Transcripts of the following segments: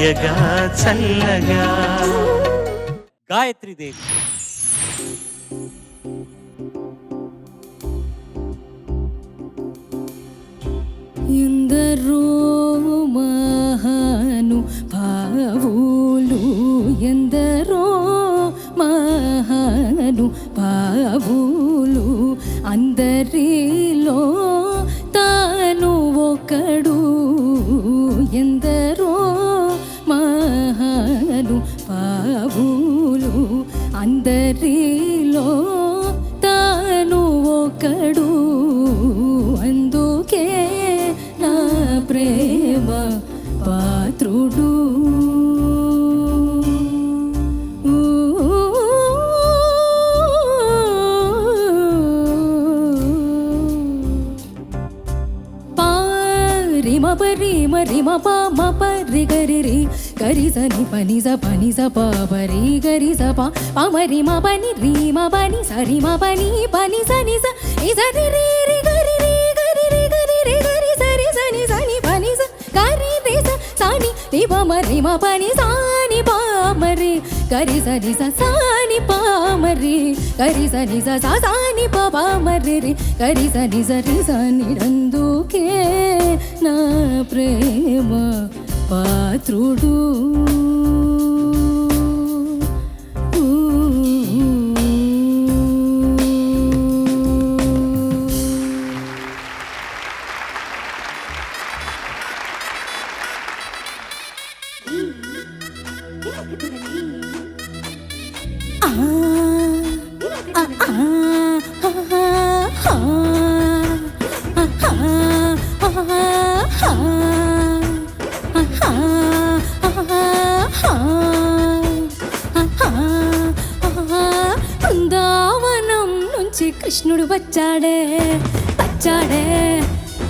హాయగా చల్లగా. గాయత్రి దేవి. ఎందరో మహాను భావులు, ఎందరో మహాను భావులు, అందరిలో తాను ఒకడు. ఎందరో మహాను భావులు, అందరిలో తాను ఒకడు. అందుకే నా ప్రేమ పాత్రుడు. రిమ పరిమ రిమ పమ పరి గరి రి గరి సని పని స పరి గరి స పమరి మ పని రీమ పని సరి మ పని పని సని స ఇసరి రి రి గరి రి గరి రి గరి రి గరి సరి సని సని పని స గరి రి స సని రి పమరి మ పని సాని పమరి గరి సని స సాని పమరి గరి సని స సాని పమరి రి గరి సని స రి సని రందుకే నా ప్రేమ పాత్రుడు. బృందావనం నుంచి కృష్ణుడు వచ్చాడే వచ్చాడే,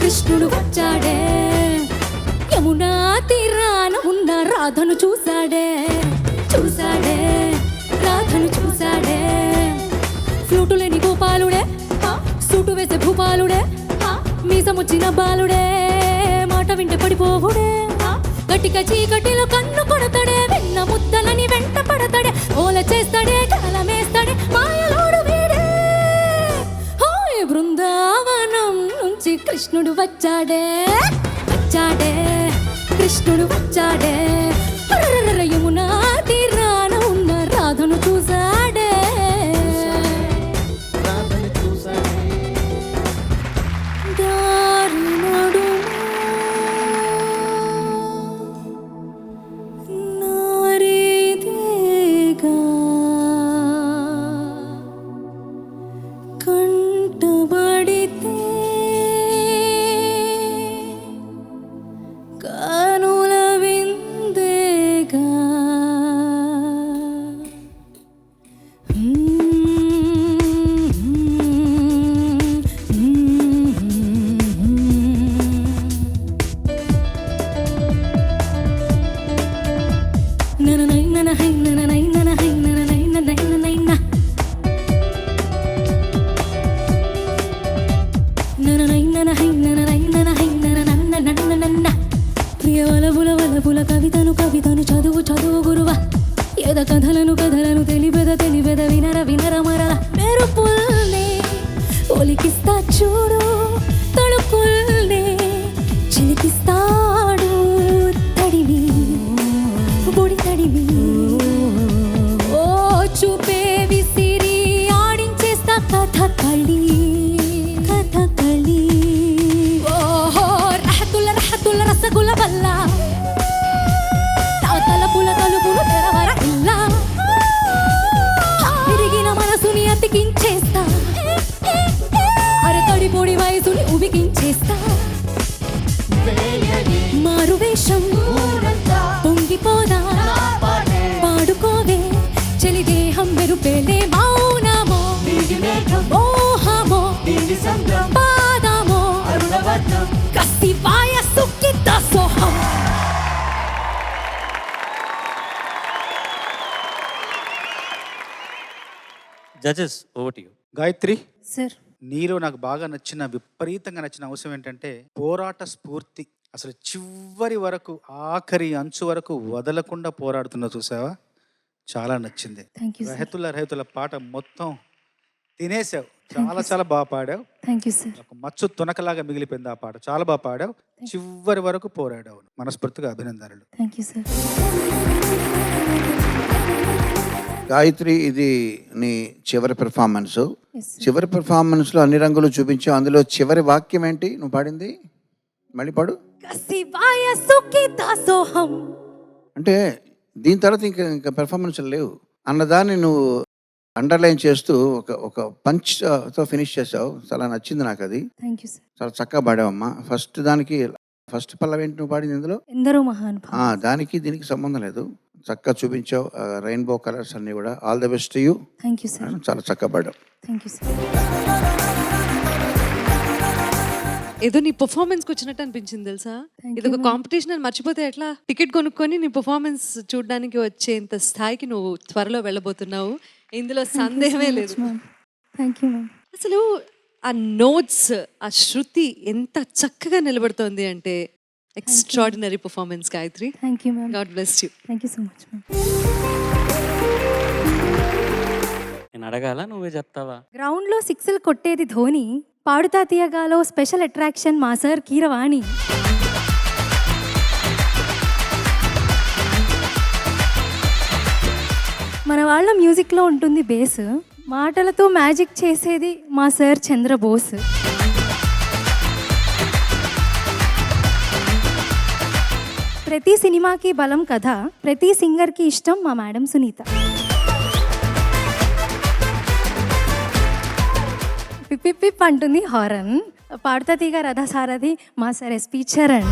కృష్ణుడు వచ్చాడే. యమునా తీరాన ఉన్న రాధను చూశాడే చూశాడే, రాధను చూశాడే. ఫ్లూటు లేని గోపాలుడే, సూటు వేసే భూపాలుడే, మీసమొచ్చిన బాలుడే, మాట వింటే పడిపోవుడే. గట్టిగా చీకటిలో కన్ను కొడతాడే, వెన్న ముద్దలని వెంట పడతాడే, ఓల చేస్తాడే, కాలమేస్తాడే, మాయలోడు వీడే. హాయ్ బృందావనం నుంచి కృష్ణుడు వచ్చాడే వచ్చాడే, కృష్ణుడు వచ్చాడే. యమునా తీరాన ఉన్న రాధను చూశాడే. దారి నడుమా నారీదేగా కంటబడితే కానుల విందేగా. ప్రియవలపుల కవితను కవితను చదువు చదువు గురువ. ఏద కథలను కథలను తెలిపెద తెలిపెద వినర వినర మరల. మెరుపుల్ని ఒలికిస్తా చూడు, తడుపుల్ని చిలికిస్తాడు తడివి బొడి తడివి. ఓ చూపే విసిరి ఆడించేస్తా కథకళి కథకళి. ఓహో రహతుల రహతుల రసగుల వల్ల తలపుల తలుపులు తెరవర ఇల్లా. విరిగిన మనసుని అతికించేస్తా, అరతడి పొడి వయసుని ఉబికించేస్తా. మారువేషం పొంగిపోదా, పాడుకోవే చెలి దేహం మెరుపేలే. మౌనమో మోహమో పాదమో కసి వాయసుకి దాసోహం. Judges over to you. Gayatri, sir నీలో నాకు బాగా నచ్చిన విపరీతంగా నచ్చిన అంశం ఏంటంటే పోరాట స్ఫూర్తి అసలు చివరి వరకు ఆఖరి అంచు వరకు వదలకుండా పోరాడుతున్నా చూసావా, చాలా నచ్చింది. Thank you sir. రహతుల పాట మొత్తం తినేసావు. చాలా చాలా బాగా పాడావు. Thank you sir. ఒక మచ్చు తునకలాగా మిగిలిపోయింది ఆ పాట. చాలా బాగా పాడావు. చివరి వరకు పోరాడావు. మనస్ఫూర్తిగా అభినందనలు. Thank you sir. గాయత్రి, ఇది నీ చివరి పెర్ఫార్మెన్స్. Yes, sir. చివరి పెర్ఫార్మెన్స్లో అన్ని రంగులు చూపించావు. అందులో చివరి వాక్యం ఏంటి నువ్వు పాడింది? మళ్ళీ పాడు. కసివాయ సుఖితా సోహం. అంటే దీని తర్వాత ఇంకా పెర్ఫార్మెన్స్ లేవు అన్నదాన్ని నువ్వు అండర్లైన్ చేస్తూ ఒక పంచ్తో ఫినిష్ చేసావు. చాలా నచ్చింది నాకు అది. Thank you sir. చాలా చక్కగా పాడావమ్మా. ఫస్ట్ పల్లవి ఏంటి నువ్వు పాడింది ఇందులో? ఎందరో మహానుభావులు. దానికి దీనికి సంబంధం లేదు. చక్కగా చూపించావు. రెయిన్బో కలర్స్ అన్నీ కూడా. All the best you. Thank you sir. చాలా చక్కగా పాడావు. Thank you sir. ఏదో నీ పర్ఫార్మెన్స్కి వచ్చినట్టు అనిపించింది తెలుసా. ఇది ఒక కాంపిటీషన్ అని మర్చిపోతే ఎట్లా? టికెట్ కొనుక్కొని నీ పర్ఫార్మెన్స్ చూడడానికి వచ్చేంత స్థాయికి నువ్వు త్వరలో వెళ్ళబోతున్నావు. ఇందులో సందేహమే లేదు. Thank you ma'am. అసలు ఆ నోట్స్, ఆ శృతి ఎంత చక్కగా నిలబడుతోంది అంటే extraordinary performance Gayatri. Thank you ma'am. God bless you. Thank you so much ma'am. నేను అడగాల, నువ్వే చెప్తావా? గ్రౌండ్లో సిక్స్లు కొట్టేది ధోని, పాడుతా తీయగాలో స్పెషల్ అట్రాక్షన్ మా సార్ కీరవాణి. మన వాళ్ళ మ్యూజిక్లో ఉంటుంది బేస్, మాటలతో మ్యాజిక్ చేసేది మా సార్ చంద్రబోస్. ప్రతి సినిమాకి బలం కథ, ప్రతి సింగర్కి ఇష్టం మా మేడం సునీత. పిప్ అంటుంది హారన్, పాడుతా తీగ రథసారథి మా సార్ ఎస్పీ చరణ్.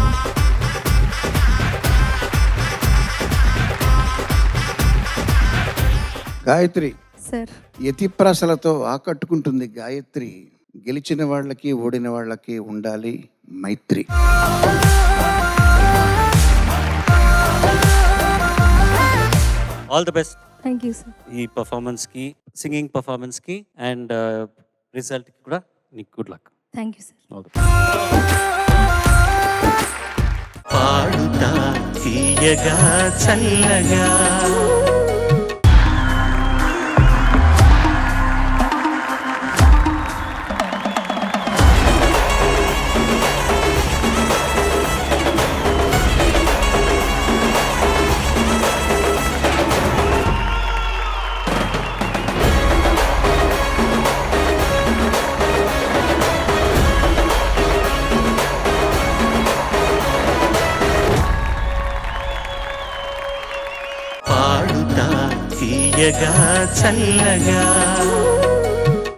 గాయత్రి సార్, యతిప్రాసలతో ఆకట్టుకుంటుంది గాయత్రి. గెలిచిన వాళ్ళకి ఓడిన వాళ్ళకి ఉండాలి మైత్రి. All the best thank you sir. ఈ పర్ఫార్మెన్స్కి, సింగింగ్ పర్ఫార్మెన్స్కి అండ్ రిజల్ట్కి కూడా నీకు good luck. Thank you sir. All the best. పాడుతా తీయగా చల్లగా తీయగా చల్లగా